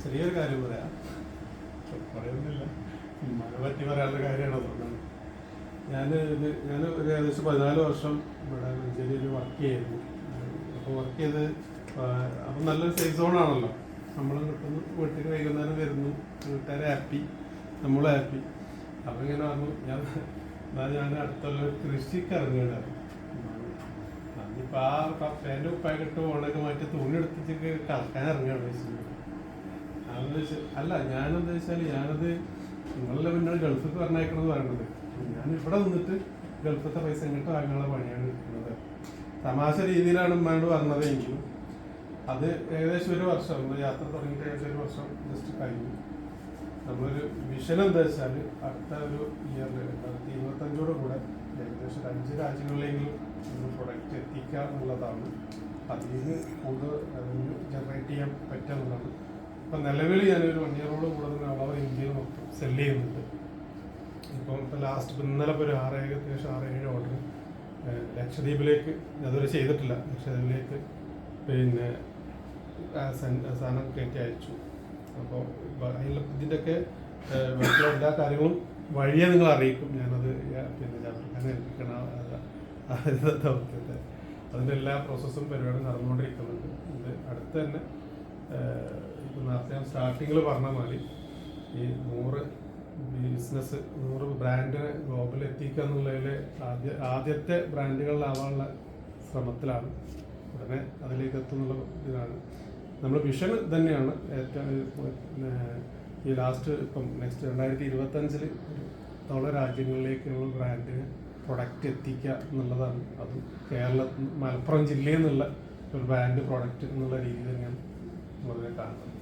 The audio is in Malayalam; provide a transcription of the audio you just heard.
ചെറിയൊരു കാര്യം പറയാം, പറയുന്നില്ല, മഴ പറ്റി പറയാനുള്ള കാര്യമാണ്. അതുകൊണ്ടാണ് ഞാൻ ഒരു ഏകദേശം 14 വർഷം ഇവിടെ മഞ്ചേരിയിൽ വർക്ക് ചെയ്യായിരുന്നു. അപ്പോൾ വർക്ക് ചെയ്ത് അപ്പം നല്ലൊരു സേഫ് സോണാണല്ലോ. നമ്മൾ കിട്ടുന്നു, വീട്ടിൽ വൈകുന്നേരം വരുന്നു, വീട്ടുകാരെ ഹാപ്പി, നമ്മൾ ഹാപ്പി. അപ്പം ഇങ്ങനെ പറഞ്ഞു ഞാൻ അടുത്തുള്ള കൃഷിക്ക് ഇറങ്ങുകയാണ്. അതിപ്പോൾ ആ പേൻ്റെ ഉപ്പായിട്ട് ഓണൊക്കെ മാറ്റി തുണി എടുത്തിട്ട് കളക്കാൻ ഇറങ്ങുകയാണ് വെച്ചിട്ട്. അതെന്ന് വെച്ചാൽ അല്ല, ഞാനെന്താ വെച്ചാൽ ഞാനത് നിങ്ങളെ പിന്നെ ഗൾഫിൽ പറഞ്ഞേക്കണമെന്ന് പറയണത്. ഞാൻ ഇവിടെ നിന്നിട്ട് ഗൾഫത്തെ പൈസ ഇങ്ങോട്ട് വാങ്ങാനുള്ള പണിയാണ് എടുക്കുന്നത്. തമാശ രീതിയിലാണ് ഉമ്മയോട് പറഞ്ഞത്. എങ്കിലും അത് ഏകദേശം ഒരു വർഷം, യാത്ര തുടങ്ങിയിട്ട് ഏകദേശം ഒരു വർഷം ജസ്റ്റ് കഴിഞ്ഞു. നമ്മളൊരു വിഷൻ എന്താ വെച്ചാൽ അടുത്ത ഒരു ഇയറിൽ 2025 കൂടെ ഏകദേശം 5 രാജ്യങ്ങളിലെങ്കിലും ഒരു പ്രൊഡക്റ്റ് എത്തിക്കുക എന്നുള്ളതാണ്. അതിൽ നിന്ന് കൂടുതൽ റവന്യൂ ജനറേറ്റ് ചെയ്യാൻ പറ്റുക എന്നുള്ളതാണ്. ഇപ്പം നിലവിൽ ഞാനൊരു 1 ഇയറോട് കൂടുതൽ അളവ് ഇന്ത്യയിൽ മൊത്തം സെല്ല് ചെയ്യുന്നുണ്ട്. ഇപ്പം ലാസ്റ്റ് ഇന്നലെ ഇപ്പോൾ ഒരു ഏകദേശം 6-7 ഓർഡർ ലക്ഷദ്വീപിലേക്ക് അതുവരെ ചെയ്തിട്ടില്ല. ലക്ഷദ്വീപിലേക്ക് പിന്നെ സാധനം കയറ്റി അയച്ചു. അപ്പോൾ ഇതിൻ്റെയൊക്കെ എല്ലാ കാര്യങ്ങളും വഴിയെ നിങ്ങൾ അറിയിക്കും. ഞാനത് പിന്നെ ജാഫർഖാനെ ഏൽപ്പിക്കണ ദൗത്യത്തെ അതിൻ്റെ എല്ലാ പ്രോസസ്സും പരിപാടി നടന്നുകൊണ്ടിരിക്കുന്നുണ്ട്. ഇത് അടുത്ത് തന്നെ ഇപ്പം നേരത്തെ ഞാൻ സ്റ്റാർട്ടിങ്ങിൽ പറഞ്ഞ മാതിരി ഈ 100 ബിസിനസ് 100 ബ്രാൻഡിനെ ഗ്ലോബലിൽ എത്തിക്കുക എന്നുള്ളതിൽ ആദ്യത്തെ ബ്രാൻഡുകളിലാവാനുള്ള ശ്രമത്തിലാണ്. ഉടനെ അതിലേക്ക് എത്തുന്നുള്ള ഇതാണ് നമ്മുടെ വിഷൻ തന്നെയാണ്. ഏറ്റവും ഈ ലാസ്റ്റ് ഇപ്പം നെക്സ്റ്റ് 2025 ഒരു രാജ്യങ്ങളിലേക്കുള്ള ബ്രാൻഡിന് പ്രൊഡക്റ്റ് എത്തിക്കുക എന്നുള്ളതാണ്. അത് മലപ്പുറം ജില്ലയിൽ നിന്നുള്ള ഒരു ബ്രാൻഡ് പ്രൊഡക്റ്റ് എന്നുള്ള രീതി തന്നെയാണ് വളരെ കാണുന്നത്.